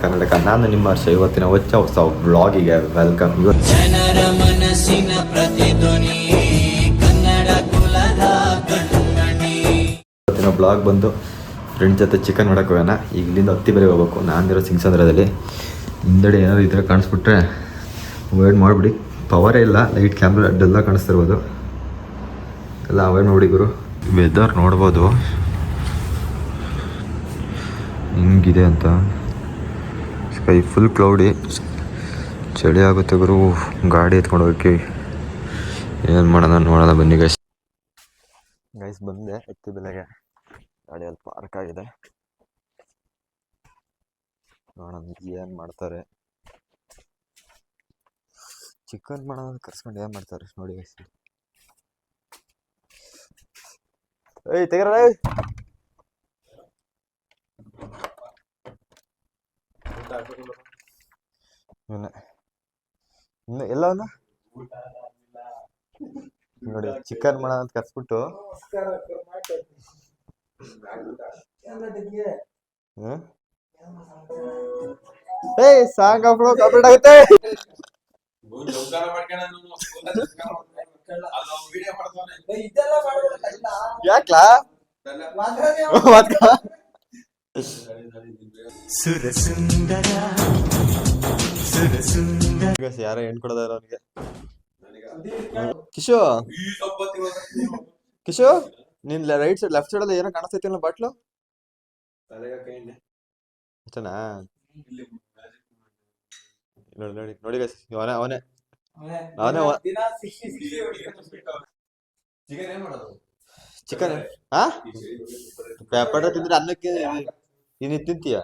ಕನ್ನಡಕ ನಾನು ನಿಮ್ಮ ಹರ್ಷ. ಇವತ್ತಿನ ಹೊಸ ಬ್ಲಾಗಿಗೆ ವೆಲ್ಕಮ್. ಜನರ ಮನಸ್ಸಿನ ಪ್ರತಿಧ್ವನಿ ಕನ್ನಡ ಕುಲದ ಕಣ್ಮಣಿ. ಇವತ್ತಿನ ಬ್ಲಾಗ್ ಬಂದು ಫ್ರೆಂಡ್ ಜೊತೆ ಚಿಕನ್ ಮಾಡಕ್ಕೆ ಹೋಗೋಣ. ಈಗ ಇಲ್ಲಿಂದ ಹತ್ತಿ ಬೇರೆ ಹೋಗ್ಬೇಕು. ನಾನಿರೋ ಸಿಂಗ್ಸಂದ್ರದಲ್ಲಿ ಹಿಂದಡೆ ಏನಾದ್ರು ಇದ್ರೆ ಕಾಣಿಸ್ಬಿಟ್ರೆ ಅವಾಯ್ಡ್ ಮಾಡಿಬಿಡಿ. ಪವರೇ ಇಲ್ಲ, ಲೈಟ್ ಕ್ಯಾಮ್ರಾ ಅಡ್ಡೆಲ್ಲ ಕಾಣಿಸ್ತಿರ್ಬೋದು, ಎಲ್ಲ ಅವಾಯ್ಡ್ ಮಾಡಿ ಗುರು. ವೆದರ್ ನೋಡ್ಬೋದು ಹಿಂಗಿದೆ ಅಂತ. ಸ್ಕೈ ಫುಲ್ ಕ್ಲೌಡಿ, ಚಳಿ ಆಗುತ್ತೆ ಗುರು. ಗಾಡಿ ಎತ್ಕೊಂಡು ಹೋಗಿ ಏನು ಮಾಡೋಣ ನೋಡೋಣ ಬನ್ನಿ ಗೈಸ್. ಬಂದೆ ಎತ್ತಿ ಬೆಲೆಗೆ, ಗಾಡಿಯಲ್ಲಿ ಪಾರ್ಕ್ ಆಗಿದೆ. ನೋಡೋಣ ಏನು ಮಾಡ್ತಾರೆ. ಚಿಕನ್ ಮಾಡೋದು ಕರ್ಸ್ಕೊಂಡು ಏನು ಮಾಡ್ತಾರೆ ನೋಡಿ ಗೈಸ್. ಏಯ್ ತೆಗೀರ ಇನ್ನು ಎಲ್ಲವನ್ನ ನೋಡಿ. ಚಿಕನ್ ಮಾಡೋಣ ಅಂತ ಕರ್ಸ್ಬಿಟ್ಟು ಏಯ್ ಸಾಂಗ್ ಅಪ್ಲೋಡ್ ಕಂಪ್ಲೀಟ್ ಆಗುತ್ತೆ. ಯಾಕ್ಲಾ ಯಾರೋ ಹೆಣ್ ಕೊಡೋದಾರ ಅವನಿಗೆ. ಕಿಶೋ ಕಿಶೋ ನಿನ್ ರೈಟ್ ಸೈಡ್ ಲೆಫ್ಟ್ ಸೈಡ್ ಅಲ್ಲಿ ಏನೋ ಕಾಣಿಸ್ತೈತಿ ಬಾಟ್ಲು ಅಷ್ಟನಾ? ನೋಡಿ ನೋಡಿ ನೋಡಿ ಗೈಸ್, ಅವನೇ ಅವನೇ ಅವನೇ ಚಿಕನ್. ಹಾ ಪೆಪ್ಪರ್ ತಿಂದ್ರೆ ಅನ್ನಕ್ಕೆ ನೀನು ತಿಂತೀಯ?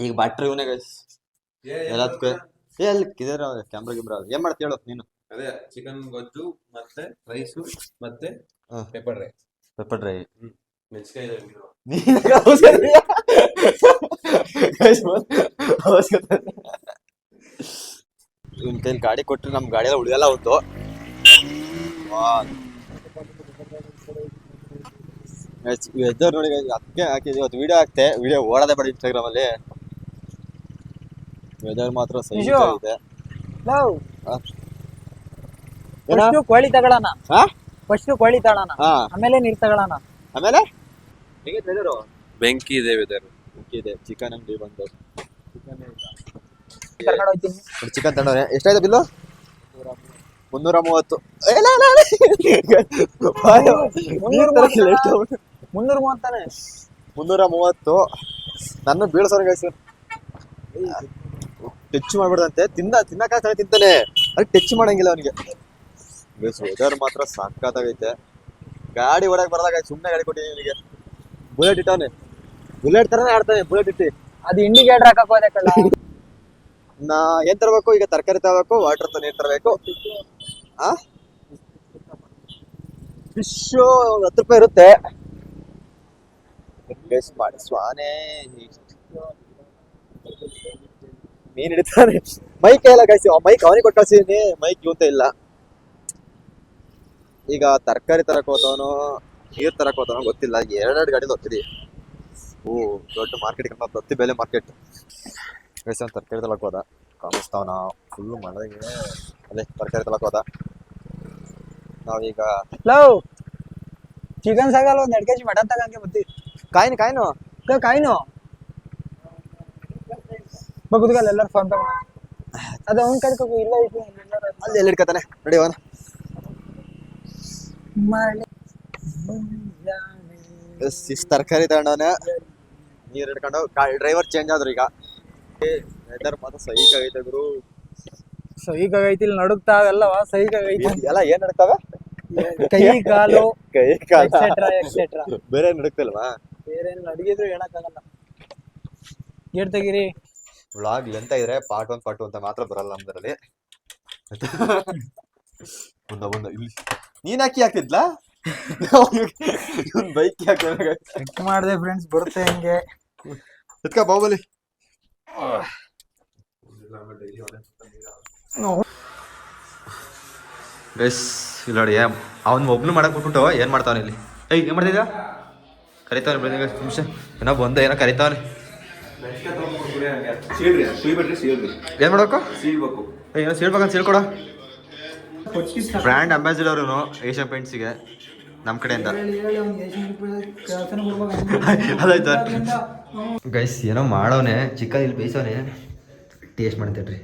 ಈಗ ಬಾಟ್ರಿ ಇವನೇ ಗೈಸ್ ಎಲ್ಲದಕ್ಕೂ. ಅಲ್ಲಿ ಕ್ಯಾಮ್ರಾ ಗಿಮ್ರಾ ಏನ್ ಮಾಡ್ತಿ ಹೇಳು ನೀನು? ಅದೇ ಚಿಕನ್ ಗೊಜ್ಜು ಮತ್ತೆ ರೈಸು ಮತ್ತೆ ಪೆಪ್ಪರ್ ಡ್ರೈ. ಪೆಪ್ಪರ್ ಡ್ರೈ ಇವನ್ ಕೈಲಿ ಗಾಡಿ ಕೊಟ್ರೆ ನಮ್ ಗಾಡಿ ಎಲ್ಲ ಉಳಿಯಲ್ಲ ಅವತ್ತು. ವೆದರ್ ನೋಡಿ ಅದಕ್ಕೆ ಹಾಕಿದ್ವಿ. ಇವತ್ತು ವಿಡಿಯೋ ಹಾಕ್ತೆ, ವಿಡಿಯೋ ಓಡೋದೇ ಬೇಡ ಇನ್ಸ್ಟಾಗ್ರಾಮ್ ಅಲ್ಲಿ. ವೆದರ್ ಮಾತ್ರ ಸರಿ ಇದೆ. ಕೋಳಿ ತಗೊಳ್ಳೋಣ, ಫಸ್ಟ್ ಕೋಳಿ ತಗೊಳ್ಳೋಣ, ಆಮೇಲೆ ನೀರ್ ತಗೊಳ್ಳೋಣ. ಆಮೇಲೆ ಬೆಂಕಿ ಇದೆ ವೆದರ್. ಬೆಂಕಿ ಇದೆ. ಚಿಕನ್ ಅಂಗಡಿ ಬಂದು ಚಿಕನ್ ತಗೊಂಡವ್ರೆ. ಎಷ್ಟಾಯ್ತು ಬಿಲ್ಲು? 330. 330 ನನ್ನ ಬೀಳ್ಸೋರ್ ಗೈಸ್. ಟಚ್ ಮಾಡ್ಬಿಡ್ದಂತೆ. ತಿನ್ನಕ್ಕಾಗ್ತಾನೆ ತಿಂತಾನೆ, ಅದು ಟಚ್ ಮಾಡಂಗಿಲ್ಲ ಅವನಿಗೆ. ವೆದರ್ ಮಾತ್ರ ಸಕ್ಕತ್ತಾಗೈತೆ. ಗಾಡಿ ಹೊಡಕ್ ಬರದಾಗ ಸುಮ್ಮನೆ ಗಾಡಿ ಕೊಟ್ಟಿದ್ದೀನಿ ಅವನಿಗೆ. ಬುಲೆಟ್ ಇಟ್ಟವನೆ, ಬುಲೆಟ್ ತರನೇ ಆಡ್ತಾನೆ. ಬುಲೆಟ್ ಇಟ್ಟಿ ಅದು ಇಂಡಿಕೇಟರ್ ಹಾಕಕ್ ಹೋದೆ ಕಳ್ಳ. ನಾ ಏನ್ ತರಬೇಕು ಈಗ? ತರಕಾರಿ ತರಬೇಕು, ವಾಟರ್ ನೀರ್ ತರಬೇಕು. ಫಿಶ್ 10 ರೂಪಾಯಿ ಇರುತ್ತೆ. ಮಾಡಿ ಸ್ವಾನೆ ಮೀನ್ ಹಿಡಿತಾನೆ. ಮೈಕ್ ಎಲ್ಲ ಕಳ್ಸಿ, ಮೈಕ್ ಅವನಿಗೆ ಕೊಟ್ಟು ಕಳ್ಸಿದೀನಿ. ಮೈಕ್ ಇವಂತ ಇಲ್ಲ. ಈಗ ತರಕಾರಿ ತರಕ್ ಹೋದವನು, ನೀರ್ ತರಕ್ ಹೋದವನು ಗೊತ್ತಿಲ್ಲ. 2 ಗಾಡಿಲಿ ಹೋಗ್ತಿದಿ. ದೊಡ್ಡ ಮಾರ್ಕೆಟ್ ಪ್ರತಿ ಬೆಲೆ ಮಾರ್ಕೆಟ್. ತರಕಾರಿ ತಲಕ್ ಹೋದ, ಕಾಣಿಸ್ತಾವನ ಫುಲ್ ಮಳೆಗೆ. ಅದೇ ತರಕಾರಿ ತಲಕ್ ಹೋದ. ನಾವೀಗ ಚಿಕನ್ ಸಾಗಲ್ಲ, 1 2 kg ಮಟನ್ ತಗಂಗೆ ಬತ್ತಿ. ಕಾಯಿನು ಬಗ್ಗಲ್ಲ ಎಲ್ಲರೂ ಫೋನ್ ತಗೊಂಡ. ಅದು ಅವ್ನ ಕಡೆ ಇಲ್ಲ ಅಲ್ಲಿ ಎಲ್ಲಿ ಇಡ್ಕತಾನೆ ನೋಡಿ ಅವನ. ತರಕಾರಿ ತಗೊಂಡವನ, ನೀರ್ ಹಿಡ್ಕೊಂಡು. ಡ್ರೈವರ್ ಚೇಂಜ್ ಆದ್ರು ಈಗ. ವೆದರ್ ಮಾತ್ರ ಸೈಕ್ ಆಗೈತೆ ಗುರು. ಸೈಕ್ ಆಗೈತಿ. ಇಲ್ಲಿ ನಡುಕ್ತಾವೆಲ್ಲವ ಸೈಕ್ ಆಗೈತಿ. ಎಲ್ಲ ಏನ್ ನಡುಕ್ತಾವ? ಕೈ ಕಾಲು ಎಕ್ಸೆಟ್ರಾ. ಬೇರೆ ನಡುಕ್ತಲ್ವಾ? ಬೇರೆ ನಡಗಿದ್ರು ಹೇಳಕ್ಕಾಗಲ್ಲ. ಏಟ್ ತೆಗೀರಿ. ವ್ಲಾಗ್ ಎಂತ ಇದ್ರೆ ಪಾರ್ಟ್ 1 ಪಾರ್ಟ್ 2 ಅಂತ ಮಾತ್ರ ಬರಲ್ಲ ನಮ್ದ್ರಲ್ಲಿ. ಮುಂದೆ ಇಲ್ಲಿ ನೀನ್ ಹಾಕಿದ್ಲಾ? ಬೈಕ್ ಚೆಕ್ ಮಾಡಿದೆ ಫ್ರೆಂಡ್ಸ್, ಬರುತ್ತೆ ಹೆಂಗೆ ಎತ್ಕ ಬಾಹುಬಲಿ. ಗೈಸ್ ಇಲ್ಲಿ ನೋಡಿ, ಅವ್ನು ಒಬ್ನು ಮಾಡಕ್ ಬಿಟ್ಬಿಟ್ಟು ಏನ್ ಮಾಡ್ತಾವನ ಇಲ್ಲಿ. ಏಯ್ ಏನು ಮಾಡ್ತಿದ್ದ ಕರಿತಾವನೆ ಬೆಳಿಗ್ಗೆ ನಿಮಿಷ ಏನೋ ಬಂದ ಏನೋ ಕರಿತಾವನೆ ಏನು ಮಾಡ್ಬೇಕು ಸೀಳ್ಬೇಕು ಏನೋ ಸೀಳ್ಬೇಕಂತ ಸೀಳ್ಕೊಡ ಬ್ರ್ಯಾಂಡ್ ಅಂಬಾಸಿಡರು ಏಷ್ಯನ್ ಪೇಂಟ್ಸಿಗೆ ನಮ್ಮ ಕಡೆಯಿಂದ ಅದಾಯ್ತು ಗೈಸ್ ಏನೋ ಮಾಡೋನೆ ಚಿಕನ್ ಇಲ್ಲಿ ಬೇಯಿಸೋನೆ ಟೇಸ್ಟ್ ಮಾಡ್ತೇಳ್ರಿ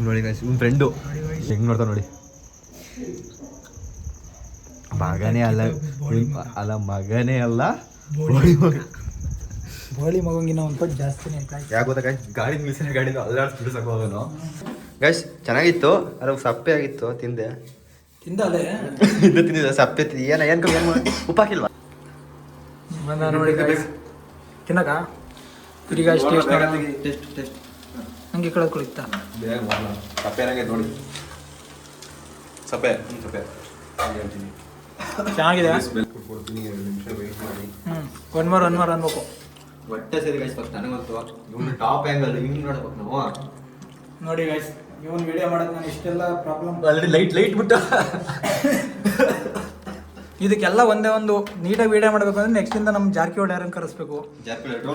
ನೋಡಿ ಗೈಸ್ ನಿಮ್ಮ ಫ್ರೆಂಡು ಹೆಂಗೆ ನೋಡ್ತಾವ ನೋಡಿ ಮಗನೇ ಅಲ್ಲ ಅಲ್ಲ ಮಗನೇ ಅಲ್ಲ ಬೋಳಿ ಮಗಂಗಿನ ಒಂದು ಪಟ್ಟು ಜಾಸ್ತಿನೇ ಆಯ್ತಾ ಯಾಕೆ ಗೊತ್ತಾ ಗೈಸ್ ಗಾಡಿ ಮಿಲ್ಸಿನ ಗಾಡಿನ ಅಲ್ಲಾಡ್ಸ್ ಬಿಡಿಸಕ್ಕೆ ಹೋಗೋನು ಗೈಸ್ ಚೆನ್ನಾಗಿತ್ತು ಅದ್ರ ಸಪ್ಪೆ ಆಗಿತ್ತು ತಿಂದೆ ತಿಂದಲೆ ಇನ್ನು ತಿಂದಿದ್ದೆ ಸಪ್ಪೆ ಏನು ಕಮ್ಮಿ ಏನು ಉಪ್ಪಾಕಿಲ್ವಾ ಬಂದ ನೋಡಿ ತಿನ್ನಕ ತಿರುಗಿ ಟೆಸ್ಟ್ ಟೆಸ್ಟ್ ಹಂಗೆ ಕಳೆದು ಕುಳಿತಾ ಸಪ್ಪೆ ಏನಾಗೈತೆ ನೋಡಿ ಸಪ್ಪೆ ಸಪ್ಪೆ ಚೆನ್ನಾಗಿದೆ ಕೊಡ್ತೀನಿ 2 ನಿಮಿಷ ವೆಯ್ಟ್ ಮಾಡಿ ಒನ್ ಮೋರ್ ಅನ್ಬೇಕು ಹೊಟ್ಟೆ ಸರಿ ಗೈಸ್ ಫಸ್ಟ್ ನನಗಂತೂ ಇವನು ಟಾಪ್ ಆ್ಯಂಗಲ್ ಹಿಂಗೆ ನೋಡ್ಬೇಕು ನಾವು ನೋಡಿ ಗೈಸ್ ಇವನ್ ವಿಡಿಯೋ ಮಾಡೋದು ನಾನು ಇಷ್ಟೆಲ್ಲ ಪ್ರಾಬ್ಲಮ್ ಆಲ್ರೆಡಿ ಲೈಟ್ ಬಿಟ್ಟು ಇದಕ್ಕೆಲ್ಲ ಒಂದೇ ಒಂದು ನೀಟಾಗಿ ವಿಡಿಯೋ ಮಾಡಬೇಕು ಅಂದ್ರೆ ನೆಕ್ಸ್ಟ್ ಇಂದ ನಮ್ಮ ಜಾರಕಿಹೊಳಿ ಯಾರನ್ನು ಕರೆಸ್ಬೇಕು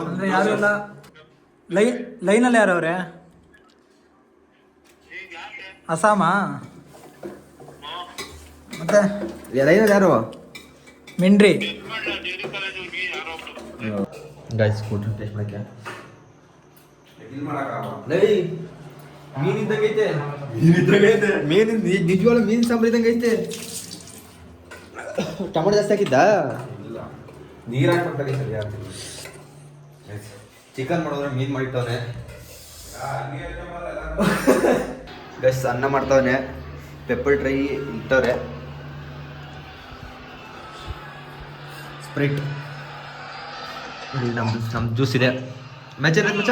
ಅಂದ್ರೆ ಯಾರು ಎಲ್ಲ ಲೈನಲ್ಲಿ ಯಾರು ಅವ್ರೆ ಅಸಾಮ ಮತ್ತೆ ಲೈನಲ್ಲಿ ಯಾರು ಮಿಂಡ್ರಿ ಗೈಸ್ ಫುಡ್ ಟೇಸ್ಟ್ ಮಾಡಕ್ಕೆ ಮೀನಿದ್ದಂಗೈತೆ ಮೀನಿಂದ ನಿಜವಾಗ್ಲೂ ಮೀನ್ ಸಾಂಬಾರ್ ಇದ್ದಂಗೈತೆ ಟೊಮೊಟೊ ಜಾಸ್ತಿ ಹಾಕಿದ್ದ ನೀರು ಹಾಕ್ಬೇಕಾಗಿ ಸರಿಯಾಗಿ ಚಿಕನ್ ಮಾಡೋದ್ರೆ ಮೀನ್ ಮಾಡಿಟ್ಟವನೆ ಗೈಸ್ ಅನ್ನ ಮಾಡ್ತಾವನೆ ಪೆಪ್ಪರ್ ಟ್ರೈ ಇಟ್ಟವ್ರೆ ಸ್ಪ್ರೈಟ್ ನಮ್ಮ ಜ್ಯೂಸ್ ಇದೆ ಮ್ಯಾಚ್ ಇರೋದು ಮಚ್ಚ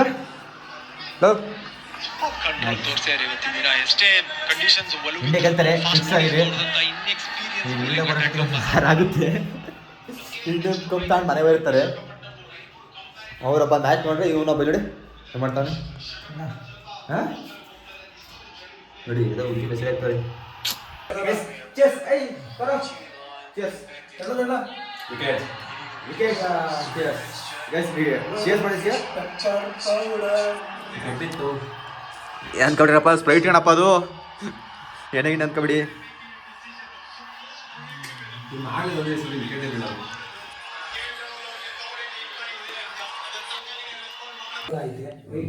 ಇಂಡಿಯಾ ಗೆಲ್ತಾರೆ ಫಿಕ್ಸ್ ಆಗಿದೆ ಆಗುತ್ತೆ ಇನ್ನೊಂದು ಕಪ್ ತಗೊಂಡು ಮನೆ ಬರ್ತಾರೆ ಅವರೊಬ್ಬ ಮ್ಯಾಚ್ ನೋಡ್ರೆ ಇವನೊಬ್ಬ ನೋಡಿ ಏನು ಮಾಡ್ತಾನೆ ಹಾಂ ನೋಡಿ ಇದು ಉದ್ದಿನ ಹೆಸರು ಆಗ್ತಾರೆ ಅನ್ಕೊಬಿಡ್ರಪ್ಪ ಸ್ಪ್ರೈಟ್ ಏನಪ್ಪ ಅದು ಏನಾಗಿನ ಅನ್ಕೊಬಿಡಿ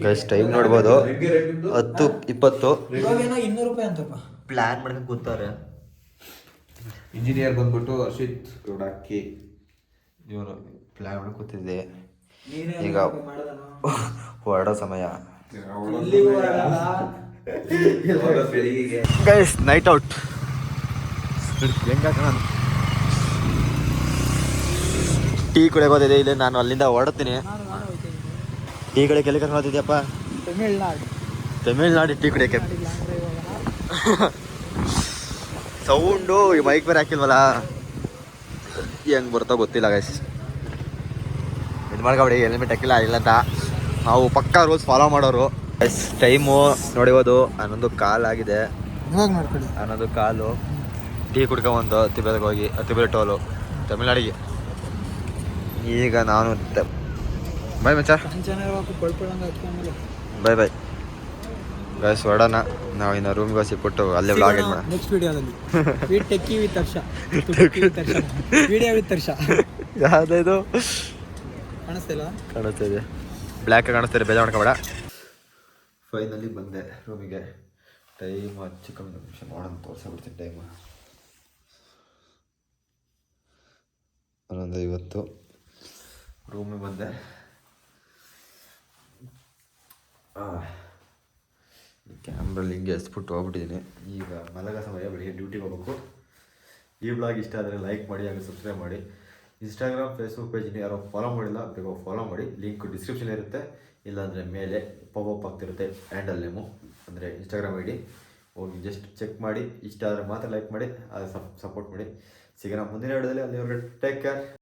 ಗೈಸ್ ಟೈಮ್ ನೋಡ್ಬೋದು 10:20 ಇವಾಗೇನೋ 200 ರೂಪಾಯಿ ಅಂತಪ್ಪ ಪ್ಲ್ಯಾನ್ ಮಾಡ್ಕೊಂಡು ಕೂತಾರೆ ಇಂಜಿನಿಯರ್ ಬಂದ್ಬಿಟ್ಟು ಹರ್ಷಿತ್ ಗೌಡಕ್ಕಿ ಇವನು ಪ್ಲ್ಯಾನ್ ಮಾಡ್ಕೊಂಡು ಕೂತಿದ್ದೆ ಈಗ ಹೊರಡೋ ಸಮಯ ಗೈಸ್ ನೈಟ್ ಔಟ್ ಹೆಂಗಾಕ ನಾನು ಟೀ ಕುಡಿಯೋಕೆ ಹೋದಿದೆ ಇಲ್ಲಿ ನಾನು ಅಲ್ಲಿಂದ ಹೊರಡ್ತೀನಿ ಟೀ ಕುಡಿಯೋಕೆ ಎಲ್ಲಿ ಕರ್ಕೊಂಡು ಹೋಗ್ತಿದ್ಯಪ್ಪ ತಮಿಳ್ನಾಡು ಟೀ ಕುಡಿಯೋಕೆ ಸೌಂಡು ಈ ಮೈಕ್ ಬೇರೆ ಹಾಕಿಲ್ವಲ್ಲ ಹೆಂಗೆ ಬರ್ತೋ ಗೊತ್ತಿಲ್ಲ ಗೈಸ್ ಇದು ಮಾಡ್ಕೊಬಿಡಿ ಹೆಲ್ಮೆಟ್ ಹಾಕಿಲ್ಲ ಇಲ್ಲ ಅಂತ ನಾವು ಪಕ್ಕಾ ರೂಲ್ಸ್ ಫಾಲೋ ಮಾಡೋರು ಗೈಸ್ ಟೈಮು ನೋಡಿಬೋದು 11 ಆಗಿದೆ 11 ಕಾಲು ಟೀ ಕುಡ್ಕೊಂಬಂದು ತಿಬೇರಿಗೆ ಹೋಗಿ ತಿಬೇರೆ ಟೋಲು ತಮಿಳ್ನಾಡಿಗೆ ಈಗ ನಾನು ಬಾಯ್ ಮಚ್ಚ ಬಾಯ್ ಗೈಸ್ ಹೊರಡೋಣ ನಾವು ಇನ್ನು ರೂಮ್ಗೆ ಸಿಕ್ಬಿಟ್ಟು ಅಲ್ಲೇ ವ್ಲಾಗ್ ಮಾಡೋಣ ನೆಕ್ಸ್ಟ್ ವಿಡಿಯೋದಲ್ಲಿ techie with Harsha video with Harsha ಯಾವುದಿದು ಕಾಣಿಸ್ತಿಲ್ಲ ಕಾಣಿಸ್ತಿದೆ ಬ್ಲ್ಯಾಕ್ ಕಾಣಿಸ್ತಿದೆ ಬೇಜಾರು ಮಾಡ್ಕೊಬೇಡ ಫೈನಲಿ ಬಂದೆ ರೂಮಿಗೆ ಟೈಮ್ ಚಿಕ್ಕೊಂದು ನಿಮಿಷ ನೋಡೋಣ ತೋರಿಸ್ಬಿಡ್ತೀನಿ ಟೈಮು 11:50 ರೂಮಿಗೆ ಬಂದೆ ಕ್ಯಾಮ್ರಲ್ಲಿ ಹಿಂಗೆ ಎಸ್ಬಿಟ್ಟು ಹೋಗ್ಬಿಟ್ಟಿದ್ದೀನಿ ಈಗ ಮಲಗ ಸಮಯ ಬೆಳಿಗ್ಗೆ ಡ್ಯೂಟಿಗೆ ಹೋಗ್ಬೇಕು ಈ ಬ್ಲಾಗ್ ಇಷ್ಟ ಆದರೆ ಲೈಕ್ ಮಾಡಿ ಹಾಗೆ ಸಬ್ಸ್ಕ್ರೈಬ್ ಮಾಡಿ ಇನ್ಸ್ಟಾಗ್ರಾಮ್ ಫೇಸ್ಬುಕ್ ಪೇಜ್ನ ಯಾರೋ ಫಾಲೋ ಮಾಡಿಲ್ಲ ಬೇಗ ಫಾಲೋ ಮಾಡಿ ಲಿಂಕ್ ಡಿಸ್ಕ್ರಿಪ್ಷನ್ ಇರುತ್ತೆ ಇಲ್ಲಾಂದರೆ ಮೇಲೆ ಪಾಪಪ್ ಆಗ್ತಿರುತ್ತೆ ಹ್ಯಾಂಡಲ್ ನೇಮು ಅಂದರೆ ಇನ್ಸ್ಟಾಗ್ರಾಮ್ ಐ ಡಿ ಹೋಗಿ ಜಸ್ಟ್ ಚೆಕ್ ಮಾಡಿ, ಇಷ್ಟ ಆದರೆ ಮಾತ್ರ ಲೈಕ್ ಮಾಡಿ, ಅದು ಸಪೋರ್ಟ್ ಮಾಡಿ. ಸಿಗೋಣ ಮುಂದಿನ ವಿಡಿಯೋದಲ್ಲಿ. ಅಲ್ಲಿವರೆಗೆ ಟೇಕ್ ಕೇರ್.